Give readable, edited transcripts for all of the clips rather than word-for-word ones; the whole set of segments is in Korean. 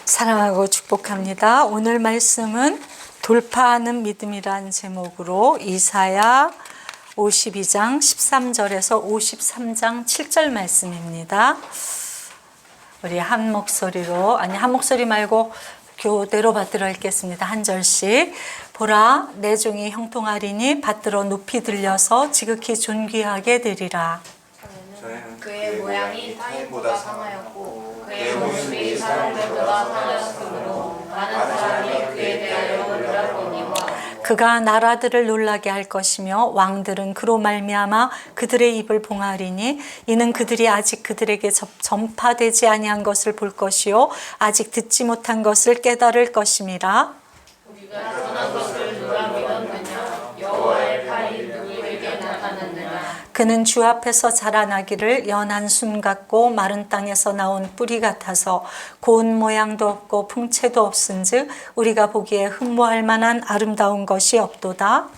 사랑하고 축복합니다. 오늘 말씀은 돌파하는 믿음이란 제목으로 이사야 52장 13절에서 53장 7절 말씀입니다. 우리 한 목소리로, 한 목소리 말고 교대로 받들어 읽겠습니다. 한 절씩. 보라, 내 종이 형통하리니 받들어 높이 들려서 지극히 존귀하게 되리라. 그의 모양이 타인보다 상하였고 그의 모습이 사람들보다 상하였으므로 많은 사람이 그에 대하여 놀랐거니와 그가 나라들을 놀라게 할 것이며 왕들은 그로 말미암아 그들의 입을 봉하리니 이는 그들이 아직 그들에게 전파되지 아니한 것을 볼 것이요 아직 듣지 못한 것을 깨달을 것임이라. 우리가 전한 것을 누가 믿었느냐 여호와의 팔이 누구에게 나타났느냐. 그는 주 앞에서 자라나기를 연한 순 같고 마른 땅에서 나온 뿌리 같아서 고운 모양도 없고 풍채도 없은즉 우리가 보기에 흠모할 만한 아름다운 것이 없도다.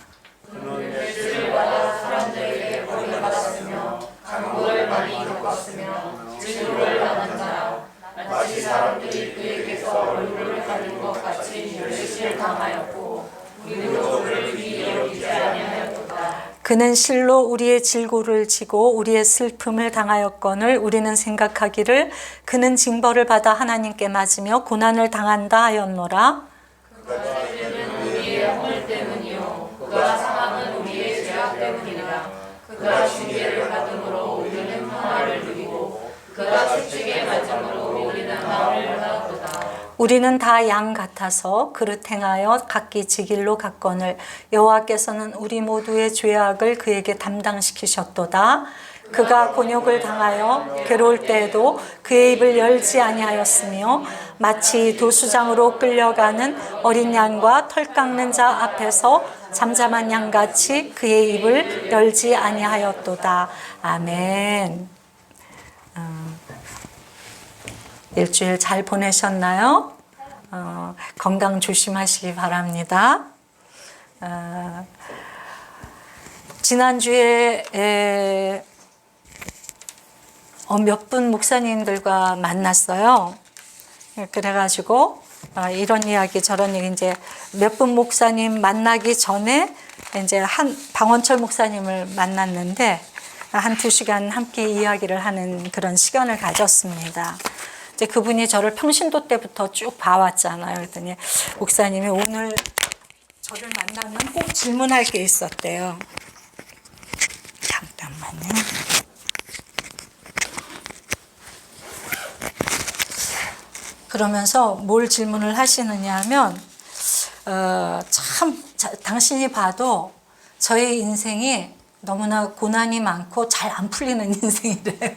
그는 매주를 받아 사람들에게 버림받았으며 강국을 많이 겪었으며 진노를 받은 자라. 마치 사람들이 그에게서 얼굴을 가린 것 같이 멸시를 당하였고 우리도 그를 귀히 여기지 아니하였도다. 그는 실로 우리의 질고를 지고 우리의 슬픔을 당하였거늘 우리는 생각하기를 그는 징벌을 받아 하나님께 맞으며 고난을 당한다 하였노라. 그가 찔림은 우리의 허물 때문이요 그가 상함은 우리의 죄악 때문이라. 그가 징계를 받음으로 우리는 평화를 누리고 그가 채찍에 맞음으로 우리는 나음을 받았도다. 우리는 다 양 같아서 그릇 행하여 각기 지 길로 갔거늘 여호와께서는 우리 모두의 죄악을 그에게 담당시키셨도다. 그가 곤욕을 당하여 괴로울 때에도 그의 입을 열지 아니하였으며 마치 도수장으로 끌려가는 어린 양과 털 깎는 자 앞에서 잠잠한 양같이 그의 입을 열지 아니하였도다. 아멘. 일주일 잘 보내셨나요? 건강 조심하시기 바랍니다. 지난주에 몇 분 목사님들과 만났어요. 그래가지고 이런 이야기 저런 얘기 이제 몇 분 목사님 만나기 전에 이제 방원철 목사님을 만났는데 한 2시간 함께 이야기를 하는 그런 시간을 가졌습니다. 이제 그분이 저를 평신도 때부터 쭉 봐왔잖아요. 그랬더니 목사님이 오늘 저를 만나면 꼭 질문할 게 있었대요. 잠깐만요. 그러면서 뭘 질문을 하시느냐 하면 당신이 봐도 저의 인생이 너무나 고난이 많고 잘 안 풀리는 인생이래요.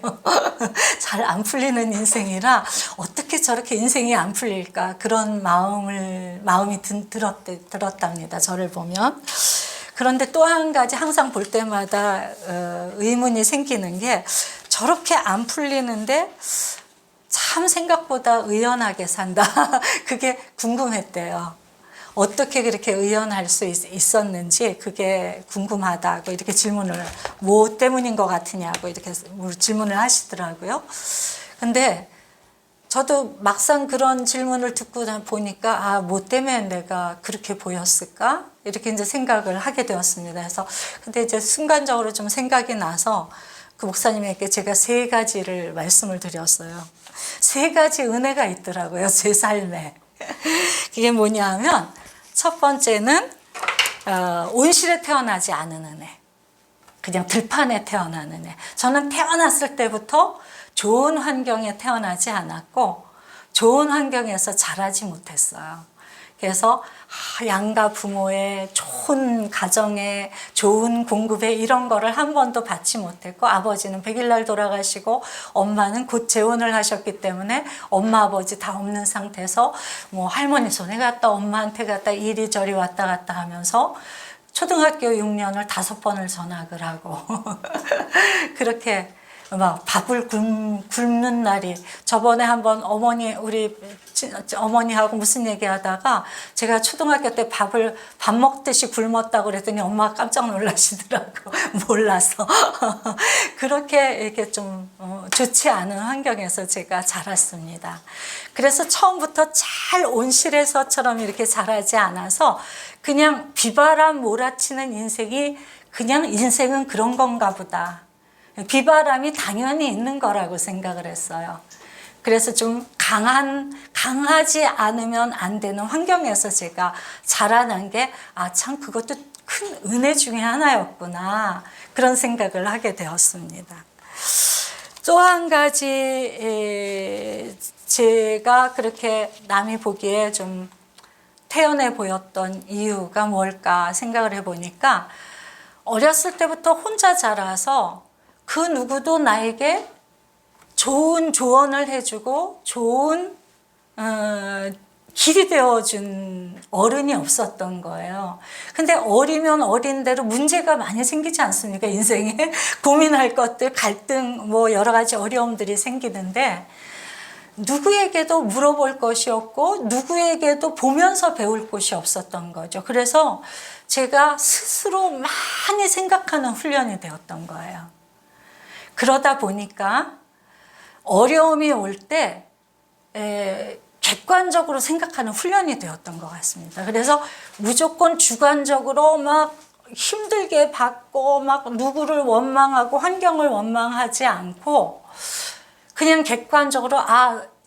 잘 안 풀리는 인생이라 어떻게 저렇게 인생이 안 풀릴까 그런 마음이 들었답니다. 저를 보면. 그런데 또 한 가지 항상 볼 때마다 의문이 생기는 게 저렇게 안 풀리는데 참 생각보다 의연하게 산다. 그게 궁금했대요. 어떻게 그렇게 의연할 수 있었는지 그게 궁금하다고 이렇게 질문을 뭐 때문인 것 같으냐고 이렇게 질문을 하시더라고요. 근데 저도 막상 그런 질문을 듣고 보니까 뭐 때문에 내가 그렇게 보였을까? 이렇게 이제 생각을 하게 되었습니다. 그래서 근데 이제 순간적으로 좀 생각이 나서 그 목사님에게 제가 3가지를 말씀을 드렸어요. 3가지 은혜가 있더라고요. 제 삶에. 그게 뭐냐 하면 첫 번째는 온실에 태어나지 않은 은혜. 그냥 들판에 태어난 은혜. 저는 태어났을 때부터 좋은 환경에 태어나지 않았고 좋은 환경에서 자라지 못했어요. 그래서 양가 부모의 좋은 가정에 좋은 공급에 이런 거를 한 번도 받지 못했고 아버지는 100일날 돌아가시고 엄마는 곧 재혼을 하셨기 때문에 엄마 아버지 다 없는 상태에서 뭐 할머니 손에 갔다 엄마한테 갔다 이리저리 왔다 갔다 하면서 초등학교 6년을 5번을 전학을 하고 그렇게 막 밥을 굶는 날이, 저번에 한번 우리 어머니하고 무슨 얘기하다가 제가 초등학교 때 밥 먹듯이 굶었다고 그랬더니 엄마가 깜짝 놀라시더라고. 몰라서. 그렇게 이렇게 좀 좋지 않은 환경에서 제가 자랐습니다. 그래서 처음부터 잘 온실에서처럼 이렇게 자라지 않아서 그냥 비바람 몰아치는 그냥 인생은 그런 건가 보다. 비바람이 당연히 있는 거라고 생각을 했어요. 그래서 좀 강하지 않으면 안 되는 환경에서 제가 자라난 게, 참 그것도 큰 은혜 중에 하나였구나. 그런 생각을 하게 되었습니다. 또 한 가지, 제가 그렇게 남이 보기에 좀 태연해 보였던 이유가 뭘까 생각을 해보니까, 어렸을 때부터 혼자 자라서 그 누구도 나에게 좋은 조언을 해주고 좋은 길이 되어준 어른이 없었던 거예요. 근데 어리면 어린 대로 문제가 많이 생기지 않습니까? 인생에 고민할 것들, 갈등, 뭐 여러 가지 어려움들이 생기는데, 누구에게도 물어볼 것이 없고 누구에게도 보면서 배울 곳이 없었던 거죠. 그래서 제가 스스로 많이 생각하는 훈련이 되었던 거예요. 그러다 보니까 어려움이 올 때 객관적으로 생각하는 훈련이 되었던 것 같습니다. 그래서 무조건 주관적으로 막 힘들게 받고 막 누구를 원망하고 환경을 원망하지 않고, 그냥 객관적으로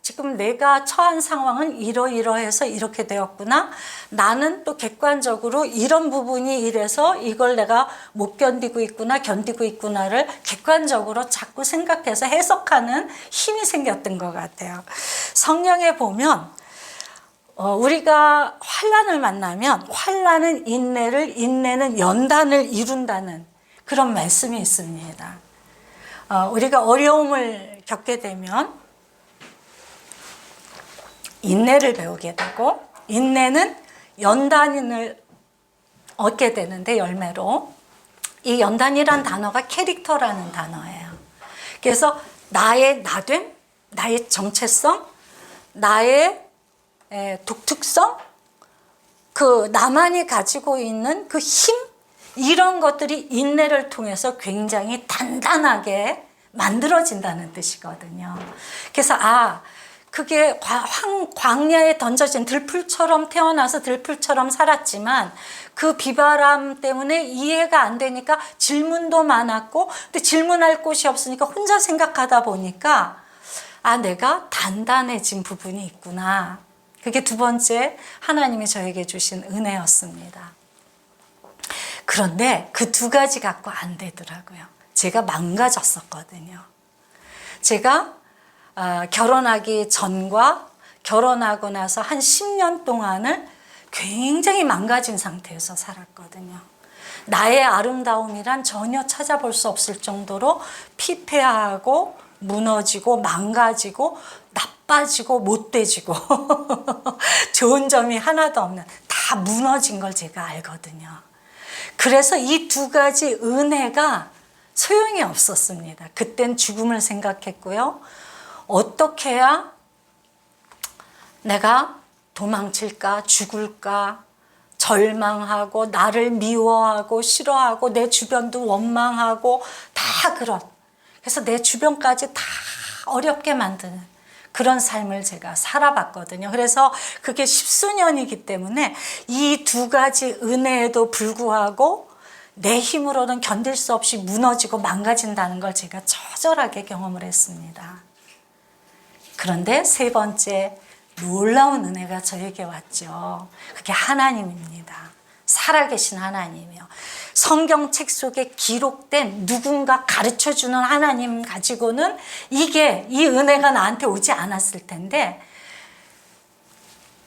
지금 내가 처한 상황은 이러이러해서 이렇게 되었구나. 나는 또 객관적으로 이런 부분이 이래서 이걸 내가 못 견디고 있구나, 견디고 있구나를 객관적으로 자꾸 생각해서 해석하는 힘이 생겼던 것 같아요. 성경에 보면 우리가 환난을 만나면 환난은 인내를, 인내는 연단을 이룬다는 그런 말씀이 있습니다. 우리가 어려움을 겪게 되면 인내를 배우게 되고, 인내는 연단을 얻게 되는데, 열매로. 이 연단이란 단어가 캐릭터라는 단어예요. 그래서 나의 나됨, 나의 정체성, 나의 독특성, 그 나만이 가지고 있는 그 힘, 이런 것들이 인내를 통해서 굉장히 단단하게 만들어진다는 뜻이거든요. 그래서 그게 광야에 던져진 들풀처럼 태어나서 들풀처럼 살았지만, 그 비바람 때문에 이해가 안 되니까 질문도 많았고, 근데 질문할 곳이 없으니까 혼자 생각하다 보니까 내가 단단해진 부분이 있구나. 그게 두 번째 하나님이 저에게 주신 은혜였습니다. 그런데 그 두 가지 갖고 안 되더라고요. 제가 망가졌었거든요. 제가 결혼하기 전과 결혼하고 나서 한 10년 동안을 굉장히 망가진 상태에서 살았거든요. 나의 아름다움이란 전혀 찾아볼 수 없을 정도로 피폐하고 무너지고 망가지고 나빠지고 못돼지고 좋은 점이 하나도 없는, 다 무너진 걸 제가 알거든요. 그래서 이 두 가지 은혜가 소용이 없었습니다. 그땐 죽음을 생각했고요. 어떻게 해야 내가 도망칠까, 죽을까, 절망하고 나를 미워하고 싫어하고 내 주변도 원망하고 다 그런, 그래서 내 주변까지 다 어렵게 만드는 그런 삶을 제가 살아봤거든요. 그래서 그게 십수년이기 때문에 이 두 가지 은혜에도 불구하고 내 힘으로는 견딜 수 없이 무너지고 망가진다는 걸 제가 처절하게 경험을 했습니다. 그런데 세 번째 놀라운 은혜가 저에게 왔죠. 그게 하나님입니다. 살아계신 하나님이요. 성경책 속에 기록된 누군가 가르쳐주는 하나님 가지고는 이 은혜가 나한테 오지 않았을 텐데,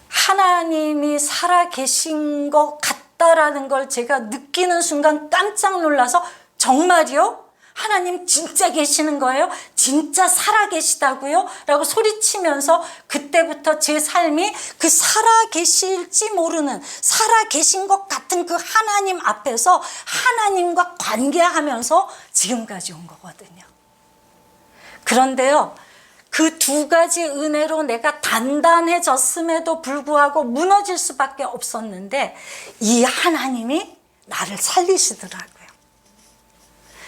하나님이 살아계신 것 같다라는 걸 제가 느끼는 순간 깜짝 놀라서, 정말이요? 하나님 진짜 계시는 거예요? 진짜 살아계시다고요? 라고 소리치면서 그때부터 제 삶이 그 살아계실지 모르는, 살아계신 것 같은 그 하나님 앞에서 하나님과 관계하면서 지금까지 온 거거든요. 그런데요, 그 두 가지 은혜로 내가 단단해졌음에도 불구하고 무너질 수밖에 없었는데 이 하나님이 나를 살리시더라고요.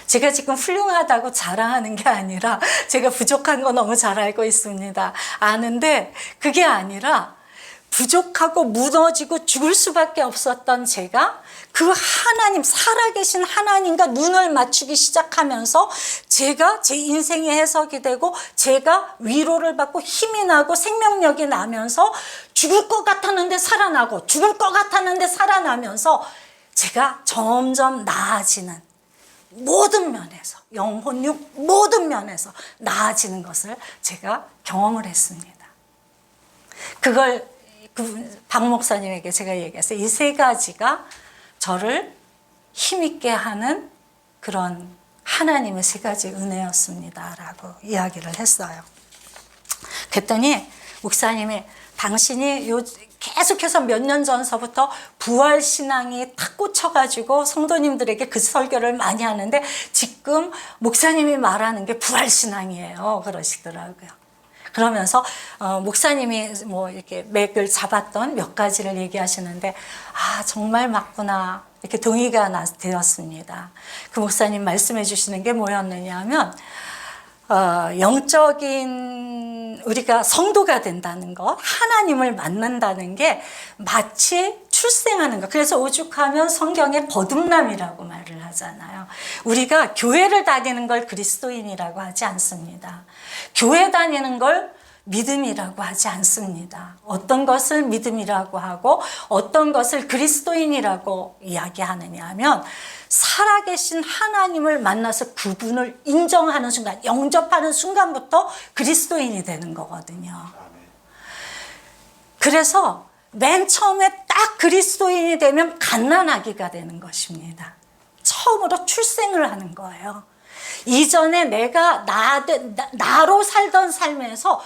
제가 지금 훌륭하다고 자랑하는 게 아니라 제가 부족한 거 너무 잘 알고 있습니다. 아는데 그게 아니라 부족하고 무너지고 죽을 수밖에 없었던 제가 그 하나님, 살아계신 하나님과 눈을 맞추기 시작하면서 제가 제 인생의 해석이 되고 제가 위로를 받고 힘이 나고 생명력이 나면서 죽을 것 같았는데 살아나고 죽을 것 같았는데 살아나면서 제가 점점 나아지는 모든 면에서 영혼육 모든 면에서 나아지는 것을 제가 경험을 했습니다. 그걸 박 목사님에게 제가 얘기했어요. 이 세 가지가 저를 힘있게 하는 그런 하나님의 세 가지 은혜였습니다 라고 이야기를 했어요. 그랬더니 목사님이 당신이 계속해서 몇 년 전서부터 부활신앙이 탁 꽂혀가지고 성도님들에게 그 설교를 많이 하는데 지금 목사님이 말하는 게 부활신앙이에요 그러시더라고요. 그러면서 목사님이 뭐 이렇게 맥을 잡았던 몇 가지를 얘기하시는데 아 정말 맞구나 이렇게 동의가 되었습니다. 그 목사님 말씀해 주시는 게 뭐였느냐 하면 영적인 우리가 성도가 된다는 것, 하나님을 만난다는 게 마치 출생하는 것. 그래서 오죽하면 성경에 거듭남이라고 말을 하잖아요. 우리가 교회를 다니는 걸 그리스도인이라고 하지 않습니다. 교회 다니는 걸 믿음이라고 하지 않습니다. 어떤 것을 믿음이라고 하고 어떤 것을 그리스도인이라고 이야기하느냐 하면 살아계신 하나님을 만나서 그분을 인정하는 순간, 영접하는 순간부터 그리스도인이 되는 거거든요. 그래서 맨 처음에 딱 그리스도인이 되면 갓난아기가 되는 것입니다. 처음으로 출생을 하는 거예요. 이전에 내가 나로 살던 삶에서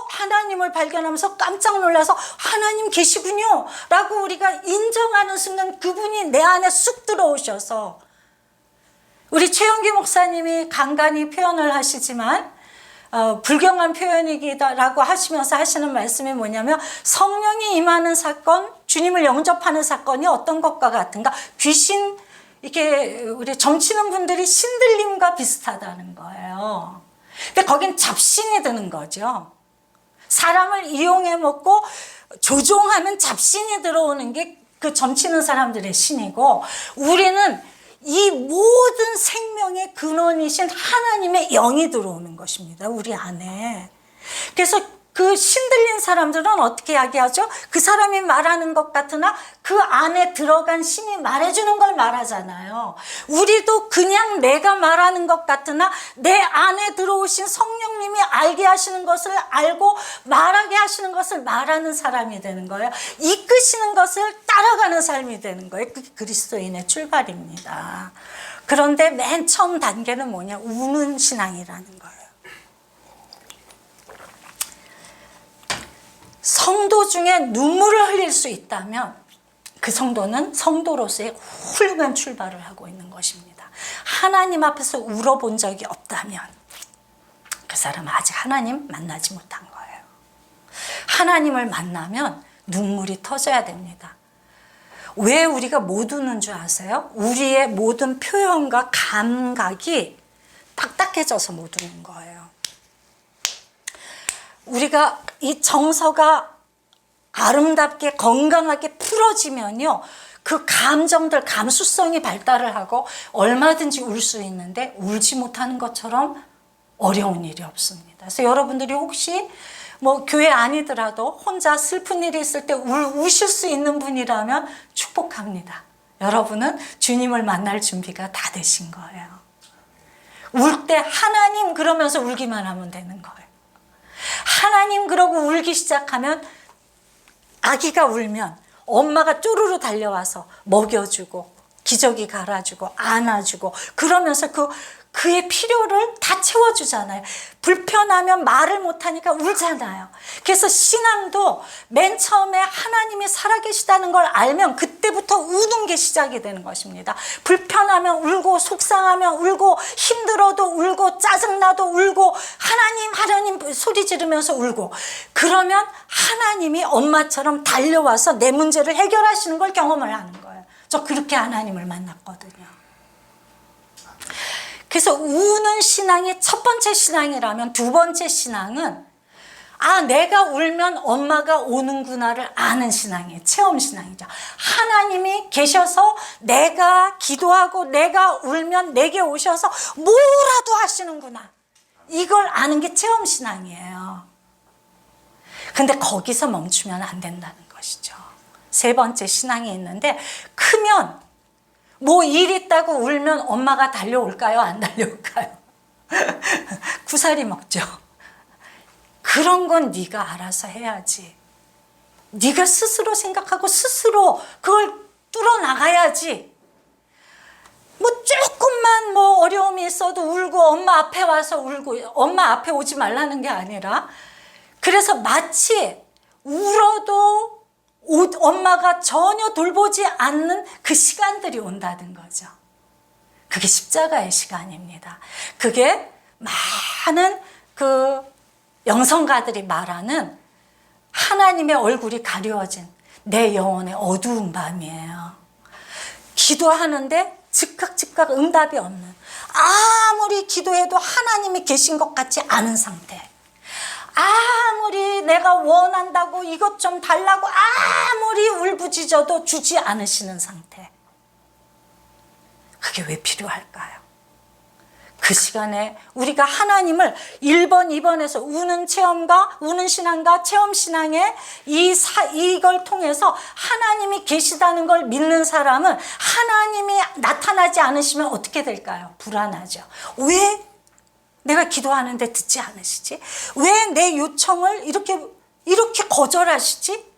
하나님을 발견하면서 깜짝 놀라서 하나님 계시군요 라고 우리가 인정하는 순간 그분이 내 안에 쑥 들어오셔서 우리 최영기 목사님이 간간히 표현을 하시지만 불경한 표현이기라고 하시면서 하시는 말씀이 뭐냐면 성령이 임하는 사건, 주님을 영접하는 사건이 어떤 것과 같은가? 귀신 이게 우리 점치는 분들이 신들림과 비슷하다는 거예요. 근데 거긴 잡신이 드는 거죠. 사람을 이용해 먹고 조종하는 잡신이 들어오는 게 그 점치는 사람들의 신이고 우리는 이 모든 생명의 근원이신 하나님의 영이 들어오는 것입니다. 우리 안에. 그래서 그 신들린 사람들은 어떻게 이야기하죠? 그 사람이 말하는 것 같으나 그 안에 들어간 신이 말해주는 걸 말하잖아요. 우리도 그냥 내가 말하는 것 같으나 내 안에 들어오신 성령님이 알게 하시는 것을 알고 말하게 하시는 것을 말하는 사람이 되는 거예요. 이끄시는 것을 따라가는 삶이 되는 거예요. 그게 그리스도인의 출발입니다. 그런데 맨 처음 단계는 뭐냐? 우는 신앙이라는 거예요. 성도 중에 눈물을 흘릴 수 있다면 그 성도는 성도로서의 훌륭한 출발을 하고 있는 것입니다. 하나님 앞에서 울어본 적이 없다면 그 사람은 아직 하나님 만나지 못한 거예요. 하나님을 만나면 눈물이 터져야 됩니다. 왜 우리가 못 우는 줄 아세요? 우리의 모든 표현과 감각이 딱딱해져서 못 우는 거예요. 우리가 이 정서가 아름답게 건강하게 풀어지면요 그 감정들 감수성이 발달을 하고 얼마든지 울 수 있는데 울지 못하는 것처럼 어려운 일이 없습니다. 그래서 여러분들이 혹시 뭐 교회 아니더라도 혼자 슬픈 일이 있을 때 우실 수 있는 분이라면 축복합니다. 여러분은 주님을 만날 준비가 다 되신 거예요. 울 때 하나님 그러면서 울기만 하면 되는 거예요. 하나님 그러고 울기 시작하면 아기가 울면 엄마가 쪼르르 달려와서 먹여주고 기저귀 갈아주고 안아주고 그러면서 그의 필요를 다 채워주잖아요. 불편하면 말을 못하니까 울잖아요. 그래서 신앙도 맨 처음에 하나님이 살아계시다는 걸 알면 그때부터 우는 게 시작이 되는 것입니다. 불편하면 울고, 속상하면 울고, 힘들어도 울고, 짜증나도 울고, 하나님 하나님 소리 지르면서 울고, 그러면 하나님이 엄마처럼 달려와서 내 문제를 해결하시는 걸 경험을 하는 거예요. 저 그렇게 하나님을 만났거든요. 그래서 우는 신앙이 첫 번째 신앙이라면, 두 번째 신앙은 내가 울면 엄마가 오는구나를 아는 신앙이에요. 체험 신앙이죠. 하나님이 계셔서 내가 기도하고 내가 울면 내게 오셔서 뭐라도 하시는구나, 이걸 아는 게 체험 신앙이에요. 근데 거기서 멈추면 안 된다는 것이죠. 세 번째 신앙이 있는데, 크면 뭐 일 있다고 울면 엄마가 달려올까요? 안 달려올까요? 구사리 먹죠. 그런 건 네가 알아서 해야지. 네가 스스로 생각하고 스스로 그걸 뚫어나가야지. 뭐 조금만 뭐 어려움이 있어도 울고 엄마 앞에 와서 울고, 엄마 앞에 오지 말라는 게 아니라, 그래서 마치 울어도 엄마가 전혀 돌보지 않는 그 시간들이 온다는 거죠. 그게 십자가의 시간입니다. 그게 많은 그 영성가들이 말하는 하나님의 얼굴이 가려워진 내 영혼의 어두운 밤이에요. 기도하는데 즉각 응답이 없는, 아무리 기도해도 하나님이 계신 것 같지 않은 상태, 아무리 내가 원한다고 이것 좀 달라고 아무리 울부짖어도 주지 않으시는 상태. 그게 왜 필요할까요? 그 시간에 우리가 하나님을 1번, 2번에서 우는 체험과 우는 신앙과 체험 신앙의 이걸 통해서 하나님이 계시다는 걸 믿는 사람은 하나님이 나타나지 않으시면 어떻게 될까요? 불안하죠. 왜 내가 기도하는데 듣지 않으시지? 왜 내 요청을 이렇게 거절하시지?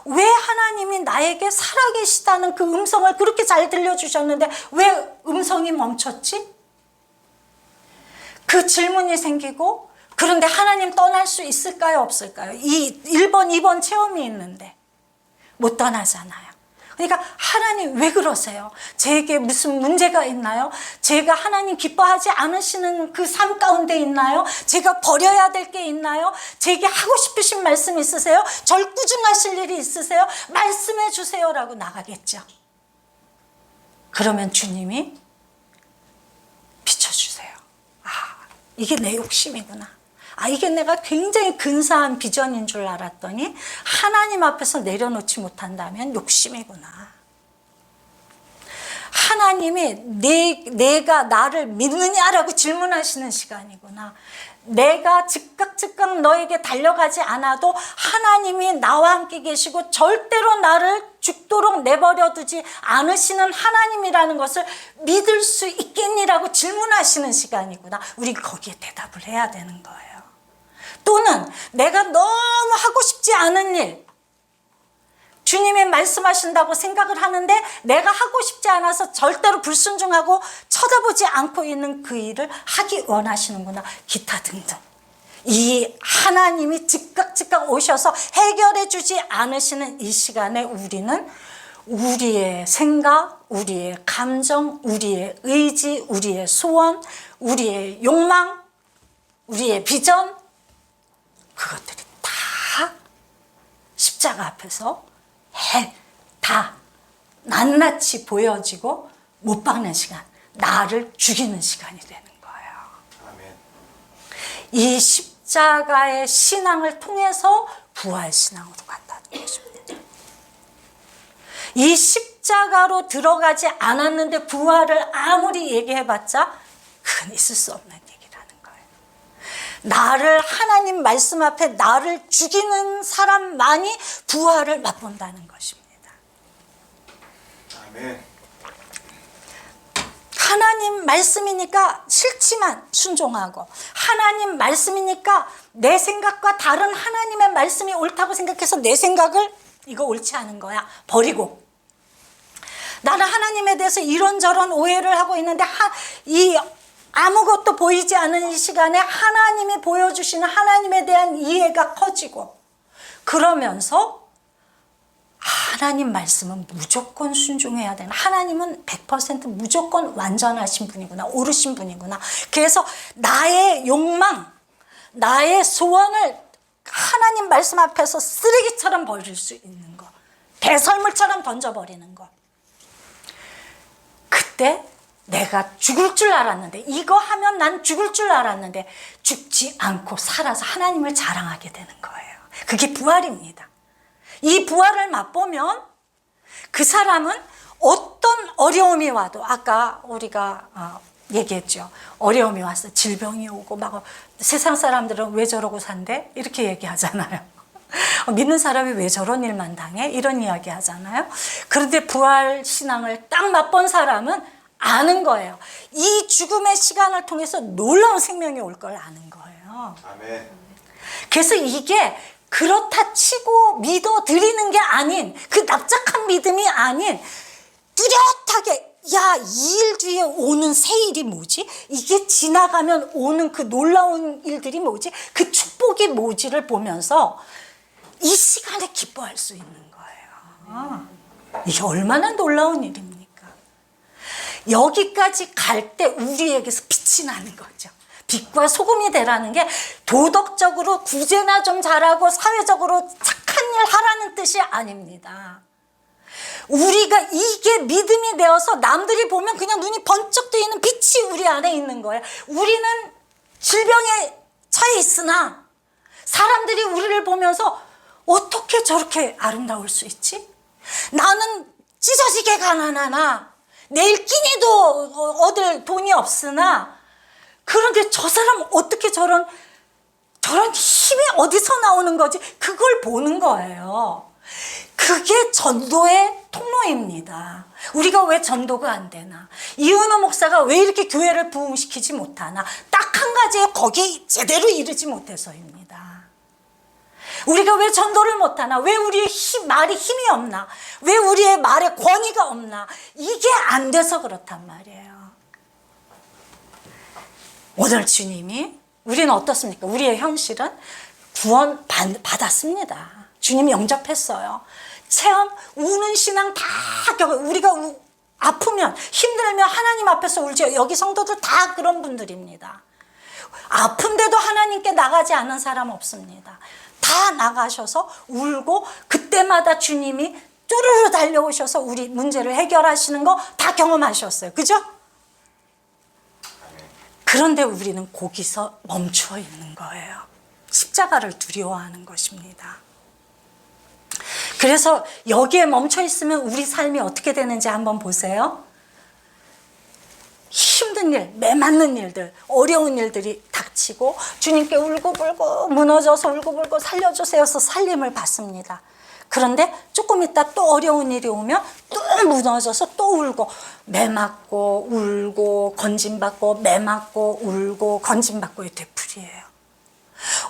왜 하나님이 나에게 살아계시다는 그 음성을 그렇게 잘 들려주셨는데 왜 음성이 멈췄지? 그 질문이 생기고, 그런데 하나님 떠날 수 있을까요? 없을까요? 이 1번, 2번 체험이 있는데 못 떠나잖아요. 그러니까 하나님 왜 그러세요? 제게 무슨 문제가 있나요? 제가 하나님 기뻐하지 않으시는 그 삶 가운데 있나요? 제가 버려야 될 게 있나요? 제게 하고 싶으신 말씀 있으세요? 절 꾸중하실 일이 있으세요? 말씀해 주세요라고 나가겠죠. 그러면 주님이 비춰주세요. 이게 내 욕심이구나. 이게 내가 굉장히 근사한 비전인 줄 알았더니 하나님 앞에서 내려놓지 못한다면 욕심이구나. 하나님이 내가 나를 믿느냐라고 질문하시는 시간이구나. 내가 즉각 너에게 달려가지 않아도 하나님이 나와 함께 계시고 절대로 나를 죽도록 내버려 두지 않으시는 하나님이라는 것을 믿을 수 있겠니라고 질문하시는 시간이구나. 우리 거기에 대답을 해야 되는 거예요. 또는 내가 너무 하고 싶지 않은 일, 주님이 말씀하신다고 생각을 하는데 내가 하고 싶지 않아서 절대로 불순종하고 쳐다보지 않고 있는 그 일을 하기 원하시는구나. 기타 등등. 이 하나님이 즉각 오셔서 해결해 주지 않으시는 이 시간에 우리는 우리의 생각, 우리의 감정, 우리의 의지, 우리의 소원, 우리의 욕망, 우리의 비전, 그것들이 다 십자가 앞에서 다 낱낱이 보여지고 못 박는 시간, 나를 죽이는 시간이 되는 거예요. 아멘. 이 십자가의 신앙을 통해서 부활 신앙으로 간다는 것입니다. 이 십자가로 들어가지 않았는데 부활을 아무리 얘기해봤자 그건 있을 수 없는 얘기라는 거예요. 나를 하나님 말씀 앞에 나를 죽이는 사람만이 부활을 맛본다는 것입니다. 아멘. 하나님 말씀이니까 싫지만 순종하고, 하나님 말씀이니까 내 생각과 다른 하나님의 말씀이 옳다고 생각해서 내 생각을 이거 옳지 않은 거야 버리고, 나는 하나님에 대해서 이런저런 오해를 하고 있는데 이 아무것도 보이지 않은 이 시간에 하나님이 보여주시는 하나님에 대한 이해가 커지고, 그러면서 하나님 말씀은 무조건 순종해야 되나, 하나님은 100% 무조건 완전하신 분이구나, 옳으신 분이구나. 그래서 나의 욕망, 나의 소원을 하나님 말씀 앞에서 쓰레기처럼 버릴 수 있는 것, 배설물처럼 던져버리는 것. 그때 내가 죽을 줄 알았는데, 이거 하면 난 죽을 줄 알았는데 죽지 않고 살아서 하나님을 자랑하게 되는 거예요. 그게 부활입니다. 이 부활을 맛보면 그 사람은 어떤 어려움이 와도, 아까 우리가 얘기했죠. 어려움이 왔어, 질병이 오고 막, 세상 사람들은 왜 저러고 산대? 이렇게 얘기하잖아요. 믿는 사람이 왜 저런 일만 당해? 이런 이야기 하잖아요. 그런데 부활 신앙을 딱 맛본 사람은 아는 거예요. 이 죽음의 시간을 통해서 놀라운 생명이 올 걸 아는 거예요. 아멘. 그래서 이게 그렇다 치고 믿어 드리는 게 아닌, 그 납작한 믿음이 아닌, 뚜렷하게, 야, 이 일 뒤에 오는 새 일이 뭐지? 이게 지나가면 오는 그 놀라운 일들이 뭐지? 그 축복이 뭐지를 보면서 이 시간에 기뻐할 수 있는 거예요. 이게 얼마나 놀라운 일입니까? 여기까지 갈 때 우리에게서 빛이 나는 거죠. 빛과 소금이 되라는 게 도덕적으로 구제나 좀 잘하고 사회적으로 착한 일 하라는 뜻이 아닙니다. 우리가 이게 믿음이 되어서 남들이 보면 그냥 눈이 번쩍 뜨이는 빛이 우리 안에 있는 거예요. 우리는 질병에 처해 있으나 사람들이 우리를 보면서 어떻게 저렇게 아름다울 수 있지? 나는 찢어지게 가난하나, 내일 끼니도 얻을 돈이 없으나, 그런데 저 사람 어떻게 저런 힘이 어디서 나오는 거지? 그걸 보는 거예요. 그게 전도의 통로입니다. 우리가 왜 전도가 안 되나? 이은호 목사가 왜 이렇게 교회를 부흥시키지 못하나? 딱 한 가지에 거기에 제대로 이르지 못해서입니다. 우리가 왜 전도를 못하나? 왜 우리의 말이 힘이 없나? 왜 우리의 말에 권위가 없나? 이게 안 돼서 그렇단 말이에요. 오늘 주님이, 우리는 어떻습니까? 우리의 현실은 구원 받았습니다. 주님 영접했어요. 체험, 우는 신앙 다 우리가 아프면, 힘들면 하나님 앞에서 울죠. 여기 성도들 다 그런 분들입니다. 아픈데도 하나님께 나가지 않는 사람 없습니다. 다 나가셔서 울고, 그때마다 주님이 쪼르르 달려오셔서 우리 문제를 해결하시는 거 다 경험하셨어요. 그죠? 그런데 우리는 거기서 멈춰 있는 거예요. 십자가를 두려워하는 것입니다. 그래서 여기에 멈춰 있으면 우리 삶이 어떻게 되는지 한번 보세요. 힘든 일, 매맞는 일들, 어려운 일들이 닥치고 주님께 울고불고 무너져서 울고불고 살려주세요 해서 살림을 받습니다. 그런데 조금 있다 또 어려운 일이 오면 또 무너져서 또 울고, 매맞고 울고 건짐받고 매맞고 울고 건짐받고의 되풀이에요.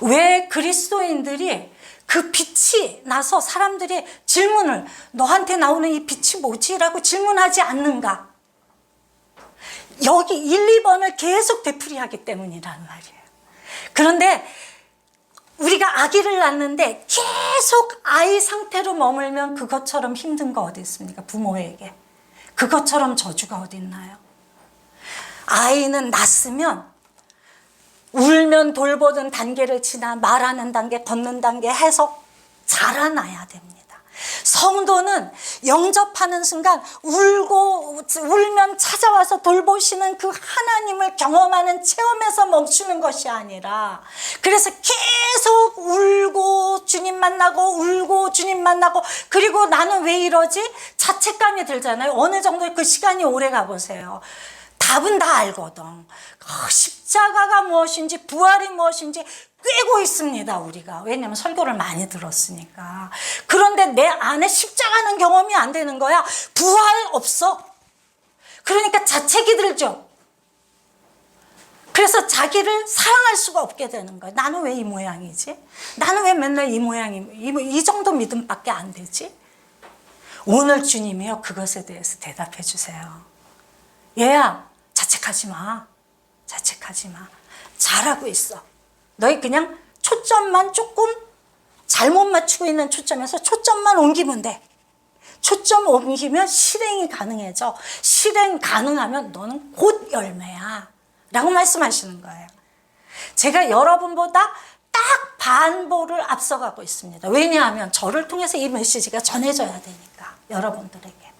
왜 그리스도인들이 그 빛이 나서 사람들이 질문을, 너한테 나오는 이 빛이 뭐지? 라고 질문하지 않는가? 여기 1, 2번을 계속 되풀이하기 때문이란 말이에요. 그런데 우리가 아기를 낳는데 계속 아이 상태로 머물면 그것처럼 힘든 거 어디 있습니까? 부모에게. 그것처럼 저주가 어디 있나요? 아이는 낳았으면 울면 돌보는 단계를 지나 말하는 단계, 걷는 단계 해서 자라나야 됩니다. 성도는 영접하는 순간 울면 찾아와서 돌보시는 그 하나님을 경험하는 체험에서 멈추는 것이 아니라, 그래서 계속 울고 주님 만나고 울고 주님 만나고, 그리고 나는 왜 이러지? 자책감이 들잖아요. 어느 정도 그 시간이 오래 가보세요. 답은 다 알거든. 십자가가 무엇인지 부활이 무엇인지 꿰고 있습니다, 우리가. 왜냐면 설교를 많이 들었으니까. 그런데 내 안에 십자가는 경험이 안 되는 거야. 부활 없어. 그러니까 자책이 들죠. 그래서 자기를 사랑할 수가 없게 되는 거야. 나는 왜 이 모양이지? 나는 왜 맨날 이 모양이, 이 정도 믿음밖에 안 되지? 오늘 주님이요, 그것에 대해서 대답해 주세요. 얘야, 자책하지 마. 자책하지 마. 잘하고 있어. 너희 그냥 초점만 조금 잘못 맞추고 있는 초점에서 초점만 옮기면 돼. 초점 옮기면 실행이 가능해져. 실행 가능하면 너는 곧 열매야 라고 말씀하시는 거예요. 제가 여러분보다 딱 반보를 앞서가고 있습니다. 왜냐하면 저를 통해서 이 메시지가 전해져야 되니까, 여러분들에게.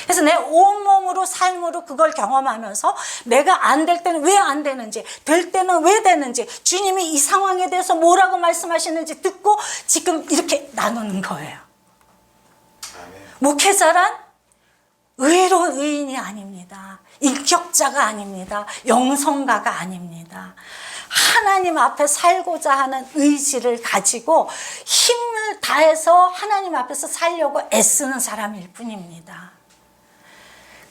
그래서 내 온몸으로 삶으로 그걸 경험하면서 내가 안 될 때는 왜 안 되는지, 될 때는 왜 되는지, 주님이 이 상황에 대해서 뭐라고 말씀하시는지 듣고 지금 이렇게 나누는 거예요. 목회자란 의로운 의인이 아닙니다. 인격자가 아닙니다. 영성가가 아닙니다. 하나님 앞에 살고자 하는 의지를 가지고 힘을 다해서 하나님 앞에서 살려고 애쓰는 사람일 뿐입니다.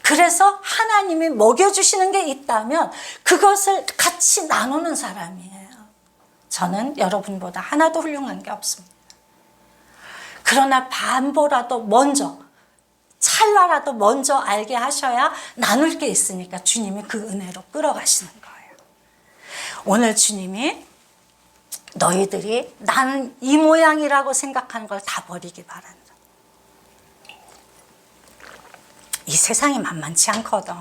그래서 하나님이 먹여주시는 게 있다면 그것을 같이 나누는 사람이에요. 저는 여러분보다 하나도 훌륭한 게 없습니다. 그러나 반보라도 먼저, 찰나라도 먼저 알게 하셔야 나눌 게 있으니까 주님이 그 은혜로 끌어가시는 거예요. 오늘 주님이 너희들이 나는 이 모양이라고 생각하는 걸 다 버리기 바란다. 이 세상이 만만치 않거든.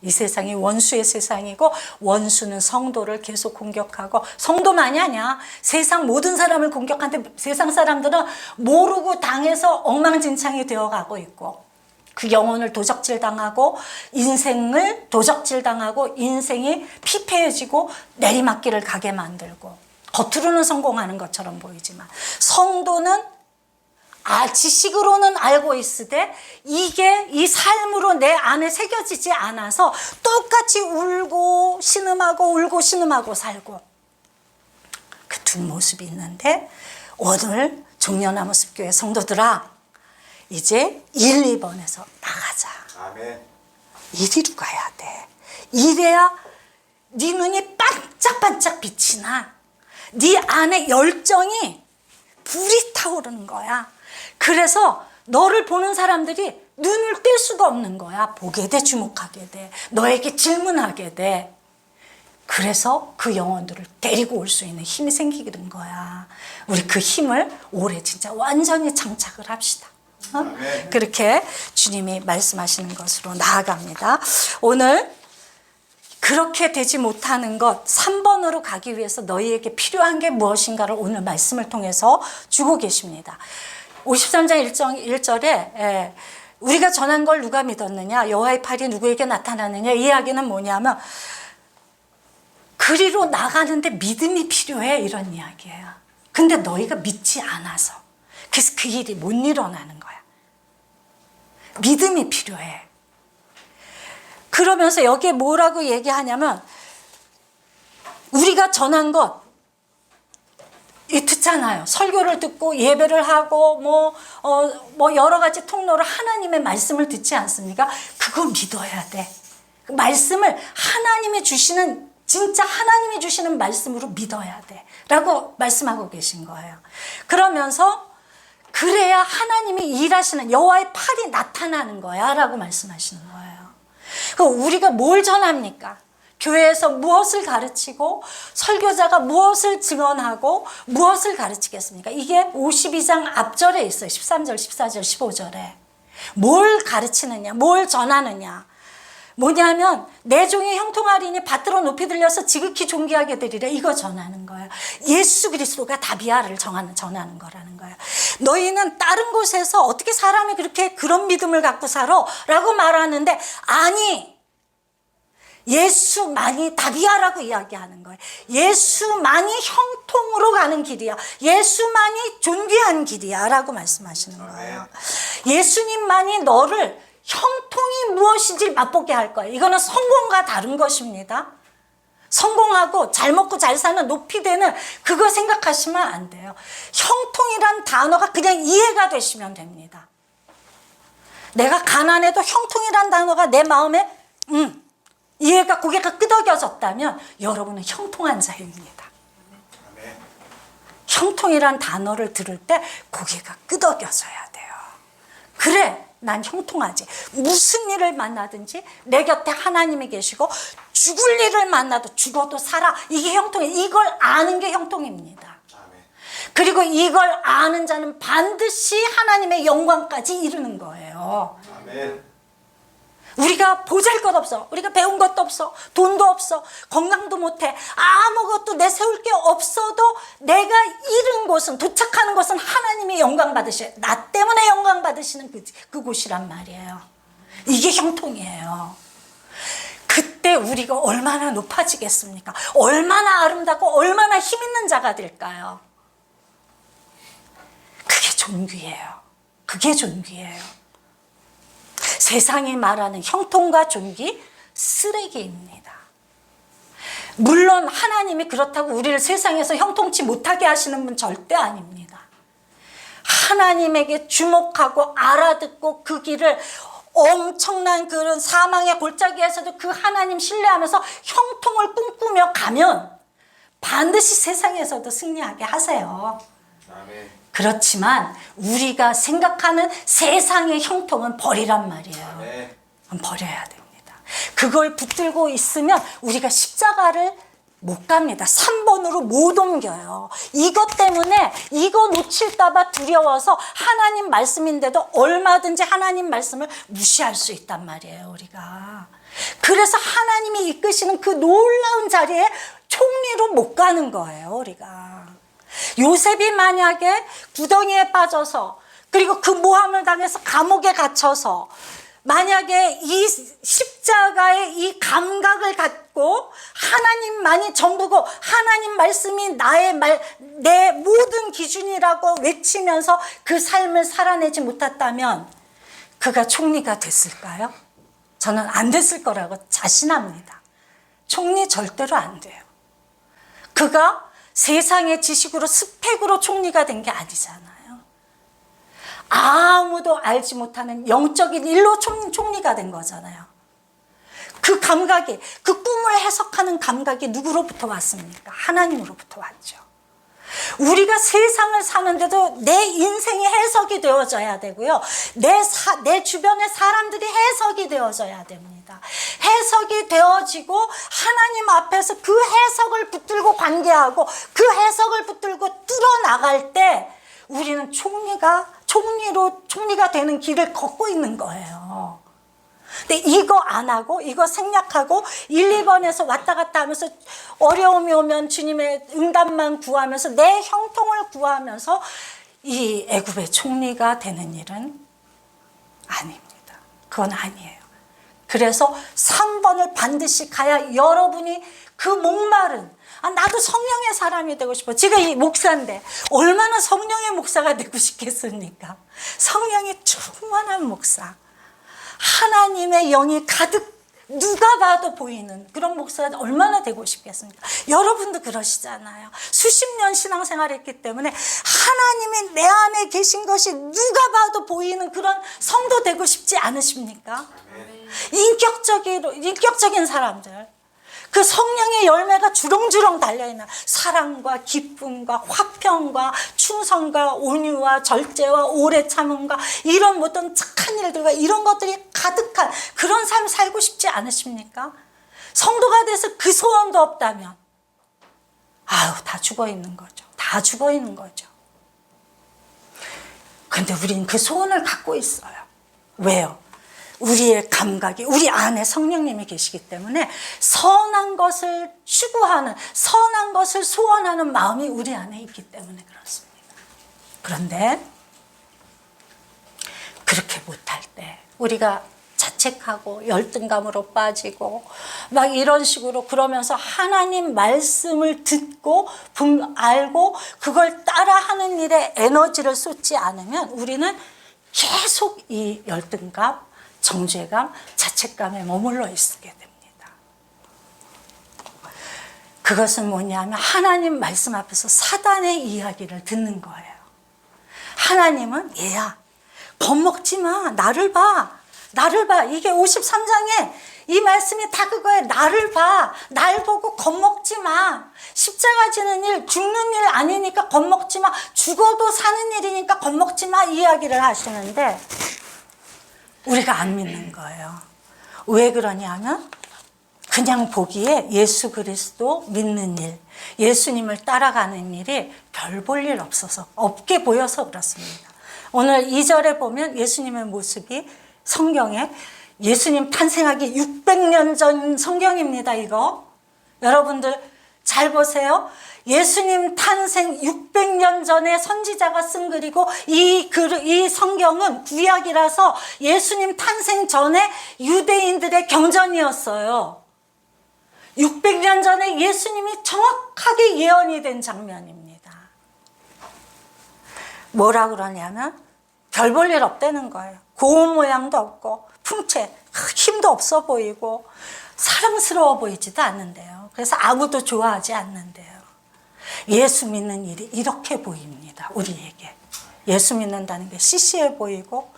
이 세상이 원수의 세상이고, 원수는 성도를 계속 공격하고, 성도만이 아니야. 세상 모든 사람을 공격하는데 세상 사람들은 모르고 당해서 엉망진창이 되어가고 있고, 그 영혼을 도적질 당하고 인생을 도적질 당하고 인생이 피폐해지고 내리막길을 가게 만들고, 겉으로는 성공하는 것처럼 보이지만 성도는 지식으로는 알고 있으되 이게 이 삶으로 내 안에 새겨지지 않아서 똑같이 울고 신음하고 살고, 그 두 모습이 있는데, 오늘 종려나무 숲교회 성도들아, 이제 1, 2번에서 나가자. 아멘. 이리로 가야 돼. 이래야 네 눈이 반짝반짝 빛이 나. 네 안에 열정이 불이 타오르는 거야. 그래서 너를 보는 사람들이 눈을 뗄 수가 없는 거야. 보게 돼, 주목하게 돼, 너에게 질문하게 돼. 그래서 그 영혼들을 데리고 올 수 있는 힘이 생기는 거야. 우리 그 힘을 올해 진짜 완전히 장착을 합시다. 그렇게 주님이 말씀하시는 것으로 나아갑니다. 오늘 그렇게 되지 못하는 것 3번으로 가기 위해서 너희에게 필요한 게 무엇인가를 오늘 말씀을 통해서 주고 계십니다. 53장 1절에 우리가 전한 걸 누가 믿었느냐, 여호와의 팔이 누구에게 나타나느냐, 이 이야기는 뭐냐면 그리로 나가는데 믿음이 필요해, 이런 이야기예요. 근데 너희가 믿지 않아서, 그래서 그 일이 못 일어나는 거야. 믿음이 필요해. 그러면서 여기에 뭐라고 얘기하냐면, 우리가 전한 것 듣잖아요. 설교를 듣고 예배를 하고 뭐 여러 가지 통로로 하나님의 말씀을 듣지 않습니까? 그거 믿어야 돼. 그 말씀을 하나님이 주시는, 진짜 하나님이 주시는 말씀으로 믿어야 돼 라고 말씀하고 계신 거예요. 그러면서 그래야 하나님이 일하시는, 여호와의 팔이 나타나는 거야 라고 말씀하시는 거예요. 그럼 우리가 뭘 전합니까? 교회에서 무엇을 가르치고 설교자가 무엇을 증언하고 무엇을 가르치겠습니까? 이게 52장 앞절에 있어요. 13절, 14절, 15절에. 뭘 가르치느냐, 뭘 전하느냐. 뭐냐면 내 종이 형통하리니 밭으로 높이 들려서 지극히 존귀하게 되리라, 이거 전하는 거예요. 예수 그리스도가 답이야를 전하는 거라는 거예요. 너희는 다른 곳에서 어떻게 사람이 그렇게 그런 믿음을 갖고 살아? 라고 말하는데, 아니, 예수만이 답이야라고 이야기하는 거예요. 예수만이 형통으로 가는 길이야. 예수만이 존귀한 길이야 라고 말씀하시는 거예요. 예수님만이 너를 형통이 무엇인지 맛보게 할 거예요. 이거는 성공과 다른 것입니다. 성공하고 잘 먹고 잘 사는 높이 되는 그거 생각하시면 안 돼요. 형통이란 단어가 그냥 이해가 되시면 됩니다. 내가 가난해도 형통이란 단어가 내 마음에 이해가, 고개가 끄덕여졌다면 여러분은 형통한 자입니다. 형통이란 단어를 들을 때 고개가 끄덕여져야 돼요. 그래, 난 형통하지. 무슨 일을 만나든지 내 곁에 하나님이 계시고 죽을 일을 만나도 죽어도 살아. 이게 형통이에요. 이걸 아는 게 형통입니다. 그리고 이걸 아는 자는 반드시 하나님의 영광까지 이루는 거예요. 아멘. 우리가 보잘것없어. 우리가 배운 것도 없어. 돈도 없어. 건강도 못해. 아무것도 내세울 게 없어도 내가 이룬 곳은, 도착하는 곳은 하나님이 영광 받으셔요. 나 때문에 영광 받으시는 그곳이란 말이에요. 이게 형통이에요. 그때 우리가 얼마나 높아지겠습니까? 얼마나 아름답고 얼마나 힘 있는 자가 될까요? 그게 존귀해요. 그게 존귀해요. 세상이 말하는 형통과 존귀, 쓰레기입니다. 물론 하나님이 그렇다고 우리를 세상에서 형통치 못하게 하시는 분 절대 아닙니다. 하나님에게 주목하고 알아듣고 그 길을 엄청난 그런 사망의 골짜기에서도 그 하나님 신뢰하면서 형통을 꿈꾸며 가면 반드시 세상에서도 승리하게 하세요. 아멘. 그렇지만 우리가 생각하는 세상의 형통은 버리란 말이에요. 네. 버려야 됩니다. 그걸 붙들고 있으면 우리가 십자가를 못 갑니다. 3번으로 못 옮겨요. 이것 때문에 이거 놓칠까봐 두려워서 하나님 말씀인데도 얼마든지 하나님 말씀을 무시할 수 있단 말이에요, 우리가. 그래서 하나님이 이끄시는 그 놀라운 자리에 총리로 못 가는 거예요, 우리가. 요셉이 만약에 구덩이에 빠져서, 그리고 그 모함을 당해서 감옥에 gat혀서 만약에 이 십자가의 이 감각을 갖고 하나님만이 전부고 하나님 말씀이 내 모든 기준이라고 외치면서 그 삶을 살아내지 못했다면 그가 총리가 됐을까요? 저는 안 됐을 거라고 자신합니다. 총리 절대로 안 돼요. 그가 세상의 지식으로 스펙으로 총리가 된 게 아니잖아요. 아무도 알지 못하는 영적인 일로 총리가 된 거잖아요. 그 감각이, 그 꿈을 해석하는 감각이 누구로부터 왔습니까? 하나님으로부터 왔죠. 우리가 세상을 사는데도 내 인생이 해석이 되어져야 되고요. 내 주변의 사람들이 해석이 되어져야 됩니다. 해석이 되어지고 하나님 앞에서 그 해석을 붙들고 관계하고 그 해석을 붙들고 뚫어나갈 때 우리는 총리가 되는 길을 걷고 있는 거예요. 근데 이거 안 하고 이거 생략하고 1, 2번에서 왔다 갔다 하면서 어려움이 오면 주님의 응답만 구하면서 내 형통을 구하면서 이 애굽의 총리가 되는 일은 아닙니다. 그건 아니에요. 그래서 3번을 반드시 가야 여러분이 그 목마른, 나도 성령의 사람이 되고 싶어. 제가 이 목사인데 얼마나 성령의 목사가 되고 싶겠습니까? 성령이 충만한 목사, 하나님의 영이 가득 누가 봐도 보이는 그런 목사가 얼마나 되고 싶겠습니까? 여러분도 그러시잖아요. 수십 년 신앙생활 했기 때문에 하나님이 내 안에 계신 것이 누가 봐도 보이는 그런 성도 되고 싶지 않으십니까? 인격적인 사람들, 그 성령의 열매가 주렁주렁 달려있는 사랑과 기쁨과 화평과 충성과 온유와 절제와 오래 참음과 이런 모든 착한 일들과 이런 것들이 가득한 그런 삶 살고 싶지 않으십니까? 성도가 돼서 그 소원도 없다면 다 죽어있는 거죠. 다 죽어있는 거죠. 근데 우린 그 소원을 갖고 있어요. 왜요? 우리의 감각이, 우리 안에 성령님이 계시기 때문에 선한 것을 추구하는, 선한 것을 소원하는 마음이 우리 안에 있기 때문에 그렇습니다. 그런데 그렇게 못할 때 우리가 자책하고 열등감으로 빠지고 막 이런 식으로 그러면서 하나님 말씀을 듣고 알고 그걸 따라하는 일에 에너지를 쏟지 않으면 우리는 계속 이 열등감, 정죄감, 자책감에 머물러 있게 됩니다. 그것은 뭐냐면 하나님 말씀 앞에서 사단의 이야기를 듣는 거예요. 하나님은 얘야, 겁먹지 마. 나를 봐. 이게 53장에 이 말씀이 다 그거예요. 나를 봐. 날 보고 겁먹지 마. 십자가 지는 일, 죽는 일 아니니까 겁먹지 마. 죽어도 사는 일이니까 겁먹지 마. 이 이야기를 하시는데 우리가 안 믿는 거예요. 왜 그러냐면 그냥 보기에 예수 그리스도 믿는 일, 예수님을 따라가는 일이 별 볼 일 없게 보여서 그렇습니다. 오늘 2절에 보면 예수님의 모습이 성경에, 예수님 탄생하기 600년 전 성경입니다. 이거 여러분들 잘 보세요. 예수님 탄생 600년 전에 선지자가 쓴 글이고, 이 성경은 구약이라서 예수님 탄생 전에 유대인들의 경전이었어요. 600년 전에 예수님이 정확하게 예언이 된 장면입니다. 뭐라 그러냐면 별 볼 일 없다는 거예요. 고운 모양도 없고 풍채, 힘도 없어 보이고 사랑스러워 보이지도 않는데요. 그래서 아무도 좋아하지 않는데요. 예수 믿는 일이 이렇게 보입니다. 우리에게. 예수 믿는다는 게 시시해 보이고,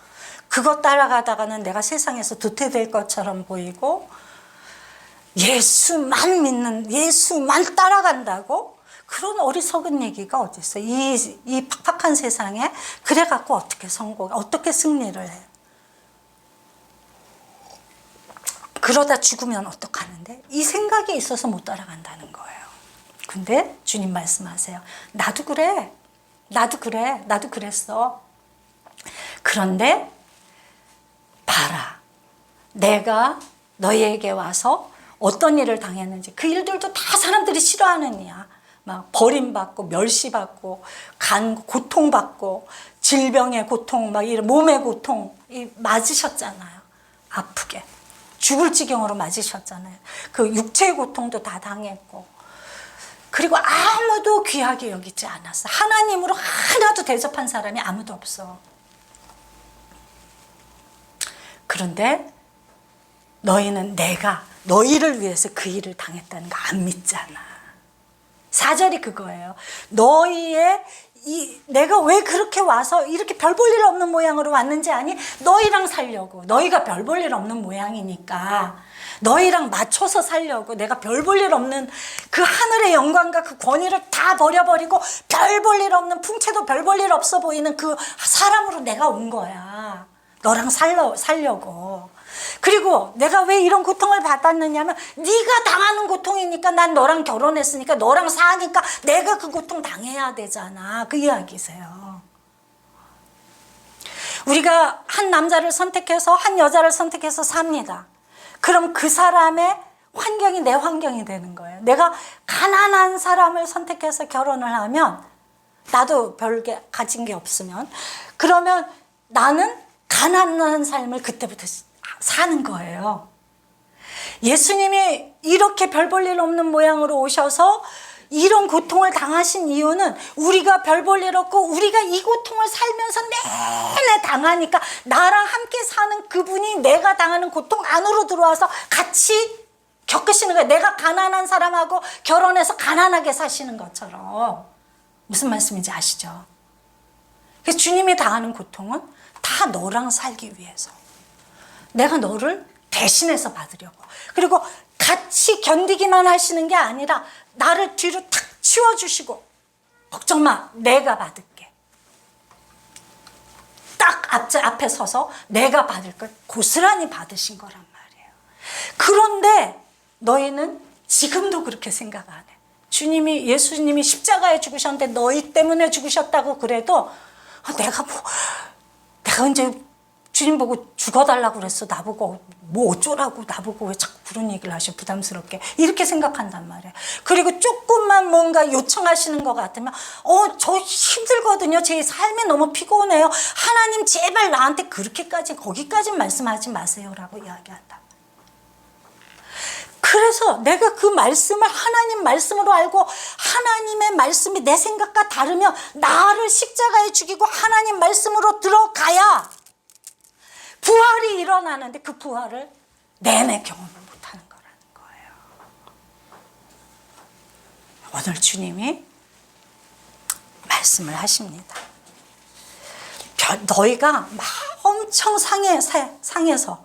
그것 따라가다가는 내가 세상에서 도태될 것처럼 보이고, 예수만 따라간다고? 그런 어리석은 얘기가 어디 있어요? 이 팍팍한 세상에 그래갖고 어떻게 승리를 해요? 그러다 죽으면 어떡하는데? 이 생각이 있어서 못 따라간다는 거예요. 근데 주님 말씀하세요. 나도 그래. 나도 그랬어. 그런데 봐라. 내가 너희에게 와서 어떤 일을 당했는지, 그 일들도 다 사람들이 싫어하는 일이야. 막 버림받고 멸시받고 고통받고 질병의 고통, 막 이런 몸의 고통 맞으셨잖아요. 아프게 죽을 지경으로 맞으셨잖아요. 그 육체의 고통도 다 당했고, 그리고 아무도 귀하게 여기지 않았어. 하나님으로 하나도 대접한 사람이 아무도 없어. 그런데 너희는 내가 너희를 위해서 그 일을 당했다는 거 안 믿잖아. 4절이 그거예요. 내가 왜 그렇게 와서 이렇게 별 볼 일 없는 모양으로 왔는지 아니? 너희랑 살려고. 너희가 별 볼 일 없는 모양이니까 너희랑 맞춰서 살려고 내가 별 볼 일 없는 그 하늘의 영광과 그 권위를 다 버려버리고 별 볼 일 없는 풍채도 별 볼 일 없어 보이는 그 사람으로 내가 온 거야. 너랑 살려고. 그리고 내가 왜 이런 고통을 받았느냐면 네가 당하는 고통이니까. 난 너랑 결혼했으니까, 너랑 사니까 내가 그 고통 당해야 되잖아. 그 이야기세요. 우리가 한 남자를 선택해서 한 여자를 선택해서 삽니다. 그럼 그 사람의 환경이 내 환경이 되는 거예요. 내가 가난한 사람을 선택해서 결혼을 하면, 나도 별게 가진 게 없으면, 그러면 나는 가난한 삶을 그때부터 사는 거예요. 예수님이 이렇게 별 볼 일 없는 모양으로 오셔서 이런 고통을 당하신 이유는 우리가 별 볼 일 없고 우리가 이 고통을 살면서 내내 당하니까 나랑 함께 사는 그분이 내가 당하는 고통 안으로 들어와서 같이 겪으시는 거예요. 내가 가난한 사람하고 결혼해서 가난하게 사시는 것처럼. 무슨 말씀인지 아시죠? 그래서 주님이 당하는 고통은 다 너랑 살기 위해서. 내가 너를 대신해서 받으려고. 그리고 같이 견디기만 하시는 게 아니라 나를 뒤로 탁 치워주시고, 걱정 마, 내가 받을게. 딱 앞에 서서 내가 받을 걸 고스란히 받으신 거란 말이에요. 그런데 너희는 지금도 그렇게 생각 안 해. 예수님이 십자가에 죽으셨는데 너희 때문에 죽으셨다고 그래도 내가 이제 주님 보고 죽어달라고 그랬어. 나보고 뭐 어쩌라고, 나보고 왜 자꾸 그런 얘기를 하셔, 부담스럽게. 이렇게 생각한단 말이에요. 그리고 조금만 뭔가 요청하시는 것 같으면 저 힘들거든요. 제 삶이 너무 피곤해요. 하나님 제발 나한테 거기까지 말씀하지 마세요라고 이야기한다. 그래서 내가 그 말씀을 하나님 말씀으로 알고 하나님의 말씀이 내 생각과 다르면 나를 십자가에 죽이고 하나님 말씀으로 들어가야 부활이 일어나는데, 그 부활을 내내 경험을 못하는 거라는 거예요. 오늘 주님이 말씀을 하십니다. 너희가 막 엄청 상해서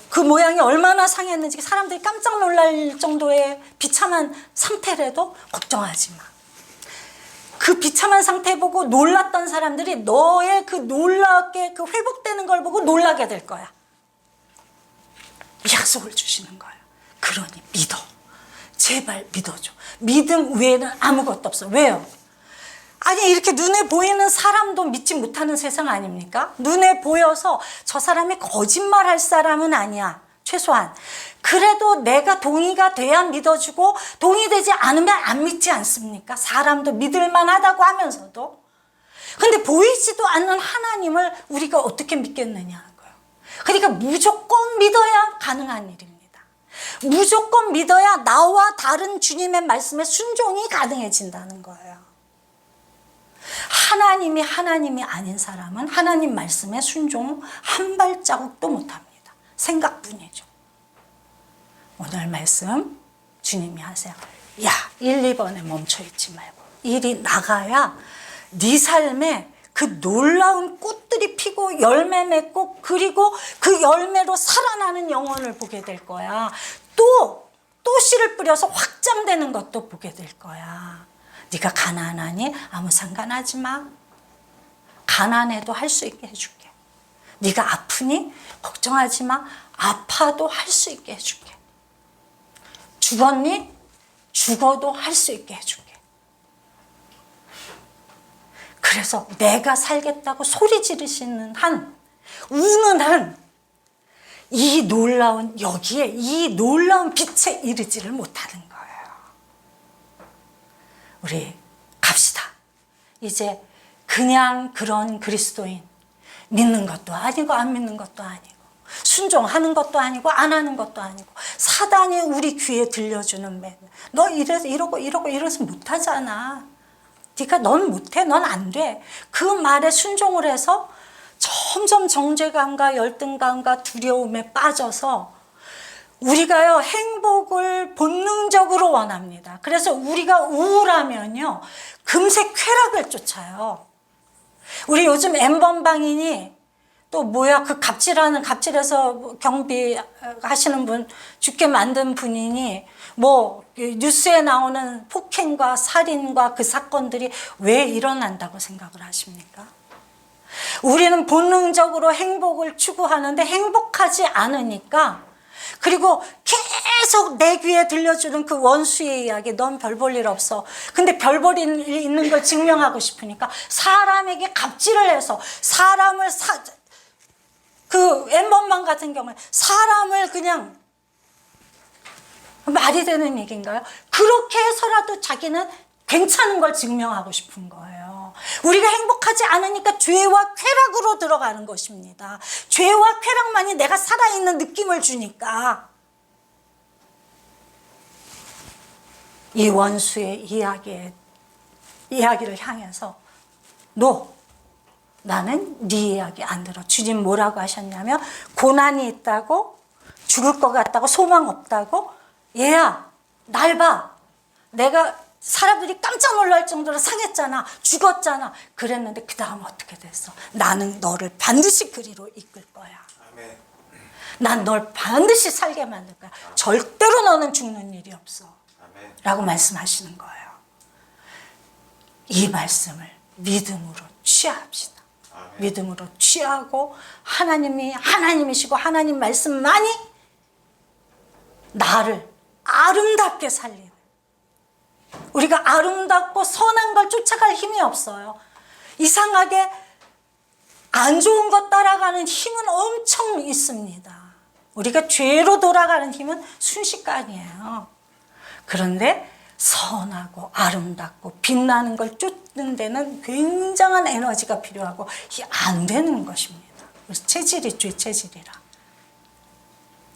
그 모양이 얼마나 상했는지 사람들이 깜짝 놀랄 정도의 비참한 상태라도 걱정하지 마. 그 비참한 상태 보고 놀랐던 사람들이 너의 그 놀랍게 그 회복되는 걸 보고 놀라게 될 거야. 약속을 주시는 거예요. 그러니 믿어. 제발 믿어줘. 믿음 외에는 아무것도 없어. 왜요? 아니 이렇게 눈에 보이는 사람도 믿지 못하는 세상 아닙니까? 눈에 보여서 저 사람이 거짓말할 사람은 아니야. 최소한. 그래도 내가 동의가 돼야 믿어주고 동의되지 않으면 안 믿지 않습니까? 사람도 믿을만 하다고 하면서도. 근데 보이지도 않는 하나님을 우리가 어떻게 믿겠느냐 하는 거예요. 그러니까 무조건 믿어야 가능한 일입니다. 무조건 믿어야 나와 다른 주님의 말씀에 순종이 가능해진다는 거예요. 하나님이 아닌 사람은 하나님 말씀에 순종 한 발자국도 못합니다. 생각뿐이죠. 오늘 말씀 주님이 하세요. 야, 1, 2번에 멈춰있지 말고 일이 나가야 네 삶에 그 놀라운 꽃들이 피고 열매 맺고 그리고 그 열매로 살아나는 영혼을 보게 될 거야. 또 씨를 뿌려서 확장되는 것도 보게 될 거야. 네가 가난하니 아무 상관하지 마. 가난해도 할 수 있게 해줄게. 네가 아프니 걱정하지 마. 아파도 할 수 있게 해줄게. 죽었니? 죽어도 할 수 있게 해줄게. 그래서 내가 살겠다고 소리 지르시는 한, 우는 한, 이 놀라운 여기에 이 놀라운 빛에 이르지를 못하는 거예요. 우리 갑시다. 이제 그냥 그런 그리스도인, 믿는 것도 아니고 안 믿는 것도 아니고 순종하는 것도 아니고 안 하는 것도 아니고 사단이 우리 귀에 들려주는 맨, 너 이러고 이러서 못하잖아. 네가 넌 못해, 넌 안 돼. 그 말에 순종을 해서 점점 정죄감과 열등감과 두려움에 빠져서 우리가요 행복을 본능적으로 원합니다. 그래서 우리가 우울하면요 금세 쾌락을 쫓아요. 우리 요즘 N번방이니 또 뭐야 그 갑질해서 경비하시는 분 죽게 만든 분이니 뭐 뉴스에 나오는 폭행과 살인과 그 사건들이 왜 일어난다고 생각을 하십니까? 우리는 본능적으로 행복을 추구하는데 행복하지 않으니까, 그리고 계속 내 귀에 들려주는 그 원수의 이야기, 넌 별 볼 일 없어. 근데 별 볼 일 있는 걸 증명하고 싶으니까 사람에게 갑질을 해서 사람을 그 N번방 같은 경우에 사람을 그냥, 말이 되는 얘기인가요? 그렇게 해서라도 자기는 괜찮은 걸 증명하고 싶은 거예요. 우리가 행복하지 않으니까 죄와 쾌락으로 들어가는 것입니다. 죄와 쾌락만이 내가 살아있는 느낌을 주니까. 이 원수의 이야기를 향해서 나는 네 이야기 안 들어. 주님 뭐라고 하셨냐면 고난이 있다고, 죽을 것 같다고, 소망 없다고. 얘야 날 봐. 내가 사람들이 깜짝 놀랄 정도로 상했잖아. 죽었잖아. 그랬는데 그 다음 어떻게 됐어? 나는 너를 반드시 그리로 이끌 거야. 아멘. 난 널 반드시 살게 만들 거야. 절대로 너는 죽는 일이 없어. 아멘. 라고 말씀하시는 거예요. 이 말씀을 믿음으로 취합시다. 아멘. 믿음으로 취하고 하나님이시고 하나님 말씀만이 나를 아름답게 살리는, 우리가 아름답고 선한 걸 쫓아갈 힘이 없어요. 이상하게 안 좋은 것 따라가는 힘은 엄청 있습니다. 우리가 죄로 돌아가는 힘은 순식간이에요. 그런데 선하고 아름답고 빛나는 걸 쫓는 데는 굉장한 에너지가 필요하고 이게 안 되는 것입니다. 그래서 체질이 죄 체질이라.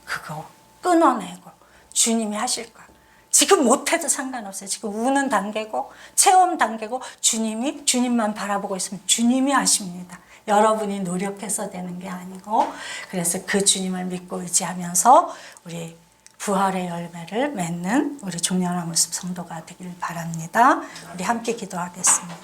그거 끊어내고 주님이 하실 거야. 지금 못해도 상관없어요. 지금 우는 단계고 체험 단계고 주님만 바라보고 있으면 주님이 하십니다. 여러분이 노력해서 되는 게 아니고, 그래서 그 주님을 믿고 의지하면서 우리 부활의 열매를 맺는 우리 종려나무 숲 성도가 되길 바랍니다. 우리 함께 기도하겠습니다.